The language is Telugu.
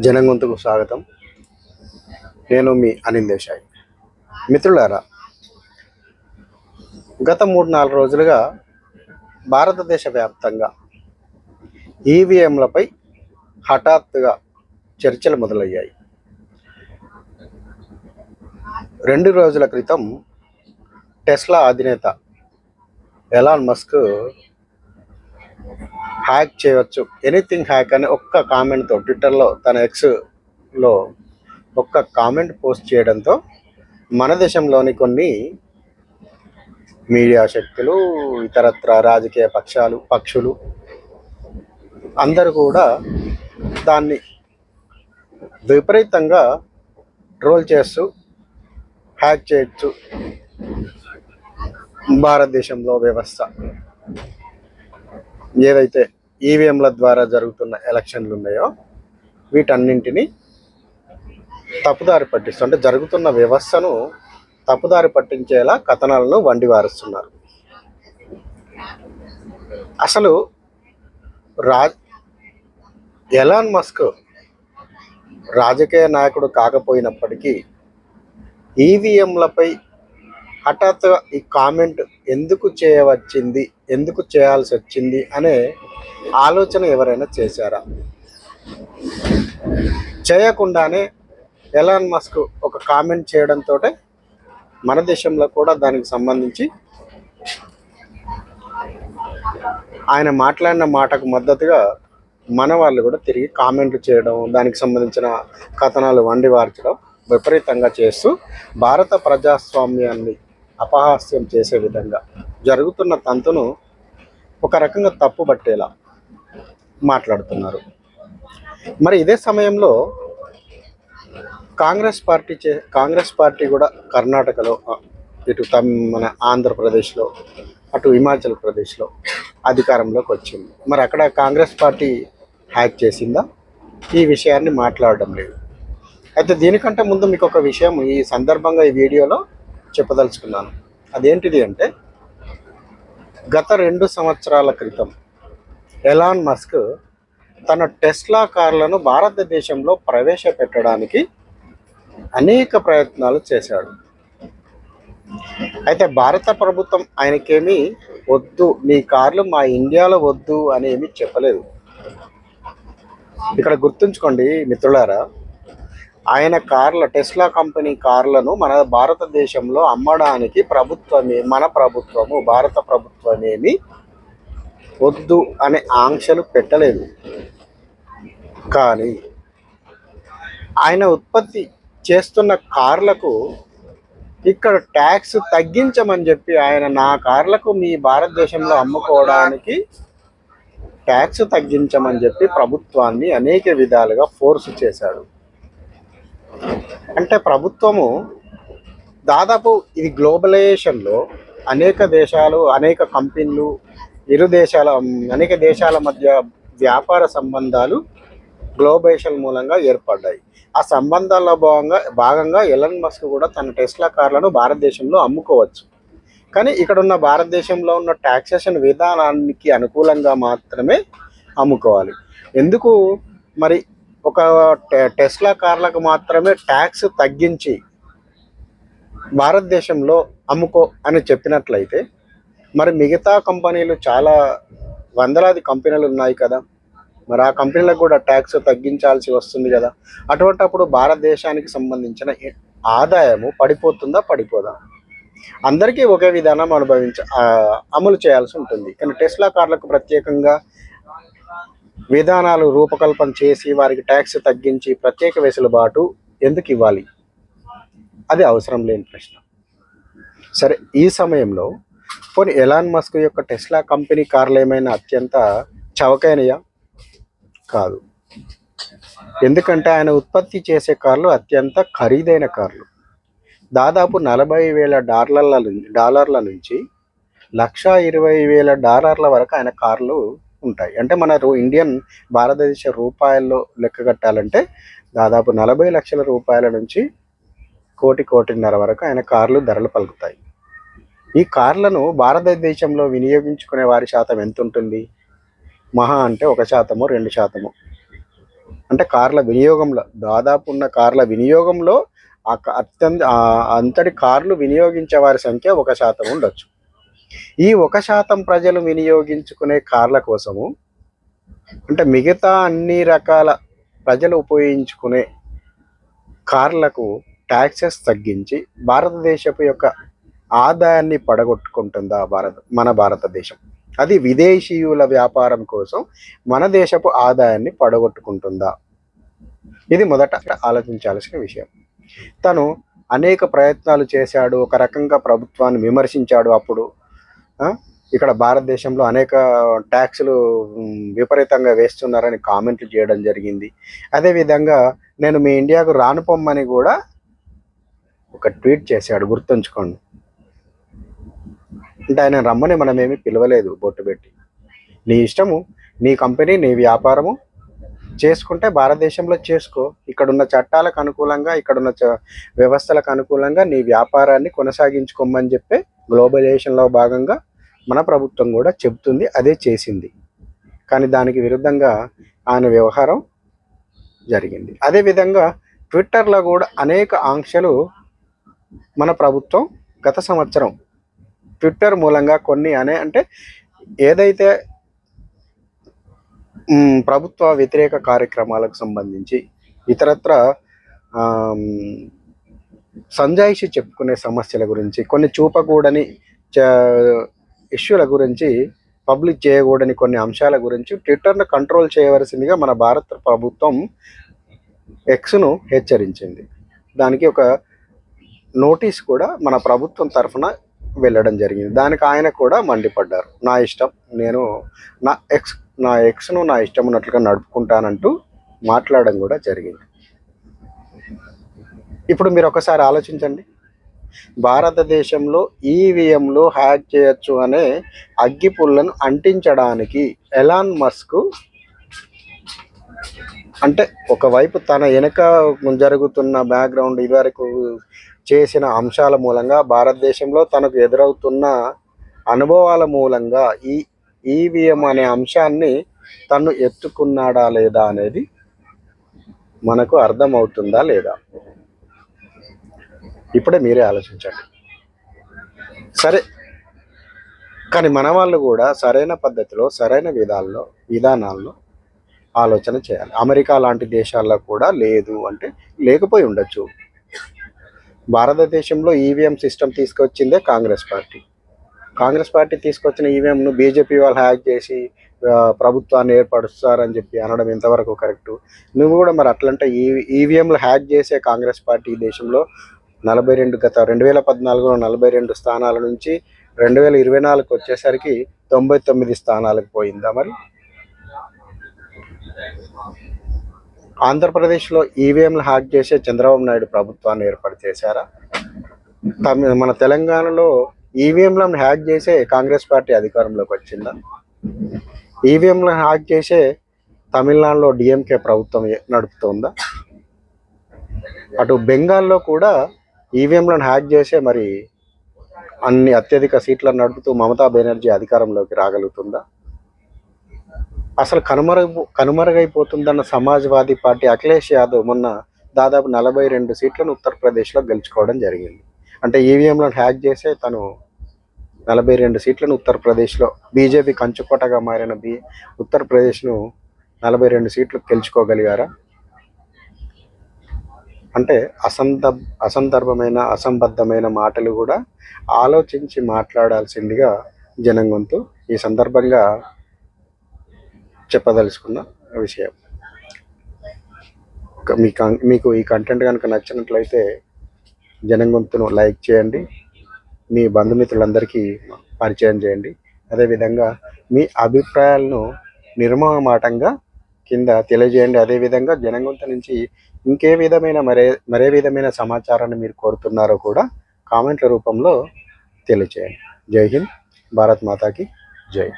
జనగొంతుకు స్వాగతం. నేను మీ అనిల్ దేశాయ్. మిత్రులారా, గత 3-4 రోజులుగా భారతదేశ వ్యాప్తంగా ఈవీఎంలపై హఠాత్తుగా చర్చలు మొదలయ్యాయి. 2 రోజుల క్రితం టెస్లా అధినేత ఎలాన్ మస్క్ హ్యాక్ చేయవచ్చు, ఎనీథింగ్ హ్యాక్ అని ఒక్క కామెంట్తో ట్విట్టర్లో తన ఎక్స్లో ఒక్క కామెంట్ పోస్ట్ చేయడంతో మన దేశంలోని కొన్ని మీడియా శక్తులు, ఇతరత్ర రాజకీయ పక్షులు అందరూ కూడా దాన్ని విపరీతంగా ట్రోల్ చేస్తూ హ్యాక్ చేయొచ్చు భారతదేశంలో వ్యవస్థ, ఏదైతే ఈవీఎంల ద్వారా జరుగుతున్న ఎలక్షన్లు ఉన్నాయో వీటన్నింటినీ తప్పుదారి పట్టిస్తూ, అంటే జరుగుతున్న వ్యవస్థను తప్పుదారి పట్టించేలా కథనాలను వండివారుస్తున్నారు. అసలు ఎలాన్ మస్క్ రాజకీయ నాయకుడు కాకపోయినప్పటికీ ఈవీఎంలపై హఠాత్తుగా ఈ కామెంట్ ఎందుకు చేయాల్సి వచ్చింది అనే ఆలోచన ఎవరైనా చేశారా? చేయకుండానే ఎలాన్ మస్క్ ఒక కామెంట్ చేయడంతో మన దేశంలో కూడా దానికి సంబంధించి ఆయన మాట్లాడిన మాటకు మద్దతుగా మన వాళ్ళు కూడా తిరిగి కామెంట్లు చేయడం, దానికి సంబంధించిన కథనాలు వండివార్చడం విపరీతంగా చేస్తూ భారత ప్రజాస్వామ్యాన్ని అపహాస్యం చేసే విధంగా జరుగుతున్న తంతును ఒక రకంగా తప్పుబట్టేలా మాట్లాడుతున్నారు. మరి ఇదే సమయంలో కాంగ్రెస్ పార్టీ కూడా కర్ణాటకలో, ఇటు మన ఆంధ్రప్రదేశ్లో, అటు హిమాచల్ ప్రదేశ్లో అధికారంలోకి వచ్చింది. మరి అక్కడ కాంగ్రెస్ పార్టీ హ్యాక్ చేసిందా? ఈ విషయాన్ని మాట్లాడడం లేదు. అయితే దీనికంటే ముందు మీకు ఒక విషయం ఈ సందర్భంగా ఈ వీడియోలో చెప్పదలుచుకున్నాను. అదేంటిది అంటే, గత 2 సంవత్సరాల క్రితం ఎలాన్ మస్క్ తన టెస్లా కార్లను భారతదేశంలో ప్రవేశపెట్టడానికి అనేక ప్రయత్నాలు చేశాడు. అయితే భారత ప్రభుత్వం ఆయనకేమీ వద్దు, నీ కార్లు మా ఇండియాలో వద్దు అని ఏమీ చెప్పలేదు. ఇక్కడ గుర్తుంచుకోండి మిత్రులారా, ఆయన టెస్లా కంపెనీ కార్లను మన భారతదేశంలో అమ్మడానికి భారత ప్రభుత్వమేమి వద్దు అనే ఆంక్షలు పెట్టలేదు. కానీ ఆయన ఉత్పత్తి చేస్తున్న కార్లకు ఇక్కడ ట్యాక్స్ తగ్గించమని చెప్పి ఆయన నా కార్లకు మీ భారతదేశంలో అమ్ముకోవడానికి ట్యాక్స్ తగ్గించమని చెప్పి ప్రభుత్వాన్ని అనేక విధాలుగా ఫోర్స్ చేశాడు. అంటే ప్రభుత్వము దాదాపు ఇది గ్లోబలైజేషన్లో అనేక దేశాలు, అనేక కంపెనీలు, అనేక దేశాల మధ్య వ్యాపార సంబంధాలు గ్లోబలైజేషన్ మూలంగా ఏర్పడ్డాయి. ఆ సంబంధాల్లో భాగంగా ఎలాన్ మస్క్ కూడా తన టెస్లా కార్లను భారతదేశంలో అమ్ముకోవచ్చు. కానీ ఇక్కడ ఉన్న భారతదేశంలో ఉన్న ట్యాక్సేషన్ విధానానికి అనుకూలంగా మాత్రమే అమ్ముకోవాలి. ఎందుకు మరి ఒక టెస్లా కార్లకు మాత్రమే ట్యాక్స్ తగ్గించి భారతదేశంలో అమ్ముకో అని చెప్పినట్లయితే, మరి మిగతా కంపెనీలు చాలా వందలాది కంపెనీలు ఉన్నాయి కదా, మరి ఆ కంపెనీలకు కూడా ట్యాక్స్ తగ్గించాల్సి వస్తుంది కదా. అటువంటప్పుడు భారతదేశానికి సంబంధించిన ఆదాయము పడిపోదా? అందరికీ ఒకే విధానం అమలు చేయాల్సి ఉంటుంది. కానీ టెస్లా కార్లకు ప్రత్యేకంగా విధానాలు రూపకల్పన చేసి వారికి ట్యాక్స్ తగ్గించి ప్రత్యేక వెసులుబాటు ఎందుకు ఇవ్వాలి? అది అవసరం లేని ప్రశ్న. సరే, ఈ సమయంలో పోనీ ఎలాన్ మస్క్ యొక్క టెస్లా కంపెనీ కార్లు ఏమైనా అత్యంత చవకైనయా? కాదు. ఎందుకంటే ఆయన ఉత్పత్తి చేసే కార్లు అత్యంత ఖరీదైన కార్లు. దాదాపు $40,000 నుంచి $120,000 వరకు ఆయన కార్లు ఉంటాయి. అంటే మన భారతదేశ రూపాయల్లో లెక్క కట్టాలంటే దాదాపు 40 లక్షల రూపాయల నుంచి కోటిన్నర వరకు ఆయన కార్లు ధరలు పలుకుతాయి. ఈ కార్లను భారతదేశంలో వినియోగించుకునే వారి శాతం ఎంత ఉంటుంది? మహా అంటే 1%, 2%. అంటే కార్ల వినియోగంలో దాదాపు ఉన్న కార్ల వినియోగంలో అంతటి కార్లు వినియోగించే వారి సంఖ్య 1% ఉండొచ్చు. ఈ 1% ప్రజలు వినియోగించుకునే కార్ల కోసము, అంటే మిగతా అన్ని రకాల ప్రజలు ఉపయోగించుకునే కార్లకు ట్యాక్సెస్ తగ్గించి భారతదేశపు యొక్క ఆదాయాన్ని పడగొట్టుకుంటుందా మన భారతదేశం? అది విదేశీయుల వ్యాపారం కోసం మన దేశపు ఆదాయాన్ని పడగొట్టుకుంటుందా? ఇది మొదట ఆలోచించాల్సిన విషయం. తను అనేక ప్రయత్నాలు చేశాడు, ఒక రకంగా ప్రభుత్వాన్ని విమర్శించాడు. అప్పుడు ఇక్కడ భారతదేశంలో అనేక ట్యాక్సులు విపరీతంగా వేస్తున్నారని కామెంట్లు చేయడం జరిగింది. అదేవిధంగా నేను మీ ఇండియాకు రానుపోమ్మని కూడా ఒక ట్వీట్ చేశాడు, గుర్తుంచుకోండి. అంటే ఆయన రమ్మని మనమేమి పిలవలేదు బొట్టు పెట్టి. నీ ఇష్టము, నీ కంపెనీ, నీ వ్యాపారము చేసుకుంటే భారతదేశంలో చేసుకో. ఇక్కడున్న చట్టాలకు అనుకూలంగా, ఇక్కడున్న వ్యవస్థలకు అనుకూలంగా నీ వ్యాపారాన్ని కొనసాగించుకోమని చెప్పి గ్లోబలైజేషన్లో భాగంగా మన ప్రభుత్వం కూడా చెబుతుంది, అదే చేసింది. కానీ దానికి విరుద్ధంగా ఆయన వ్యవహారం జరిగింది. అదేవిధంగా ట్విట్టర్లో కూడా అనేక ఆంక్షలు మన ప్రభుత్వం గత సంవత్సరం ట్విట్టర్ మూలంగా కొన్ని అంటే ఏదైతే ప్రభుత్వ వ్యతిరేక కార్యక్రమాలకు సంబంధించి ఇతరత్ర సంజాయిషి చెప్పుకునే సమస్యల గురించి, కొన్ని చూపకూడని ఇష్యూల గురించి, పబ్లిక్ చేయకూడని కొన్ని అంశాల గురించి ట్విట్టర్ను కంట్రోల్ చేయవలసిందిగా మన భారత ప్రభుత్వం ఎక్స్ను హెచ్చరించింది. దానికి ఒక నోటీస్ కూడా మన ప్రభుత్వం తరఫున వెళ్ళడం జరిగింది. దానికి ఆయన కూడా మండిపడ్డారు. నా ఇష్టం, నేను నా ఎక్స్ను నా ఇష్టం ఉన్నట్లుగా నడుపుకుంటానంటూ మాట్లాడడం కూడా జరిగింది. ఇప్పుడు మీరు ఒకసారి ఆలోచించండి, భారతదేశంలో ఈవీఎంలు హ్యాక్ చేయొచ్చు అనే అగ్గిపుల్లను అంటించడానికి ఎలాన్ మస్క్, అంటే ఒకవైపు తన వెనుక జరుగుతున్న బ్యాక్గ్రౌండ్ ఇదివరకు చేసిన అంశాల మూలంగా, భారతదేశంలో తనకు ఎదురవుతున్న అనుభవాల మూలంగా ఈ ఈవీఎం అనే అంశాన్ని తను ఎత్తుకున్నాడా లేదా అనేది మనకు అర్థమవుతుందా లేదా? ఇప్పుడే మీరే ఆలోచించండి. సరే, కానీ మన వాళ్ళు కూడా సరైన పద్ధతిలో, సరైన విధానాల్లో ఆలోచన చేయాలి. అమెరికా లాంటి దేశాల్లో కూడా లేదు అంటే లేకపోయి ఉండొచ్చు. భారతదేశంలో ఈవీఎం సిస్టమ్ తీసుకొచ్చిందే కాంగ్రెస్ పార్టీ తీసుకొచ్చిన ఈవీఎంను బీజేపీ వాళ్ళు హ్యాక్ చేసి ప్రభుత్వాన్ని ఏర్పరుస్తారని చెప్పి అనడం ఎంతవరకు కరెక్టు? నువ్వు కూడా మరి అట్లంటే ఈవీఎంలు హ్యాక్ చేసే కాంగ్రెస్ పార్టీ దేశంలో 2014లో 42 స్థానాల నుంచి 2024 వచ్చేసరికి 99 స్థానాలకు పోయిందా? మరి ఆంధ్రప్రదేశ్లో ఈవీఎంలు హ్యాక్ చేసే చంద్రబాబు నాయుడు ప్రభుత్వాన్ని ఏర్పాటు చేశారా? మన తెలంగాణలో ఈవీఎంలను హ్యాక్ చేసే కాంగ్రెస్ పార్టీ అధికారంలోకి వచ్చిందా? ఈవీఎంలను హ్యాక్ చేసే తమిళనాడులో డిఎంకే ప్రభుత్వం నడుపుతోందా? అటు బెంగాల్లో కూడా ఈవీఎంలను హ్యాక్ చేసే మరి అన్ని అత్యధిక సీట్లను నడుపుతూ మమతా బెనర్జీ అధికారంలోకి రాగలుగుతుందా? అసలు కనుమరుగైపోతుందన్న సమాజ్వాదీ పార్టీ అఖిలేష్ యాదవ్ మొన్న దాదాపు 42 సీట్లను ఉత్తరప్రదేశ్లో గెలుచుకోవడం జరిగింది. అంటే ఈవీఎంలను హ్యాక్ చేసే తను 42 సీట్లను ఉత్తరప్రదేశ్లో, బీజేపీ కంచుకోటగా మారిన ఉత్తరప్రదేశ్ను 42 సీట్లు గెలుచుకోగలిగారా? అంటే అసందర్భమైన, అసంబద్ధమైన మాటలు కూడా ఆలోచించి మాట్లాడాల్సిందిగా జనం గొంతు ఈ సందర్భంగా చెప్పదలుచుకున్న విషయం. మీకు ఈ కంటెంట్ కనుక నచ్చినట్లయితే జనం గొంతును లైక్ చేయండి, మీ బంధుమిత్రులందరికీ పరిచయం చేయండి. అదేవిధంగా మీ అభిప్రాయాలను నిర్మమాటంగా కింద తెలియజేయండి. అదేవిధంగా జనం గొంతు నుంచి ఇంకే విధమైన మరే విధమైన సమాచారాన్ని మీరు కోరుతున్నారో కూడా కామెంట్ల రూపంలో తెలియజేయండి. జై హింద్, భారత్ మాతాకి జై.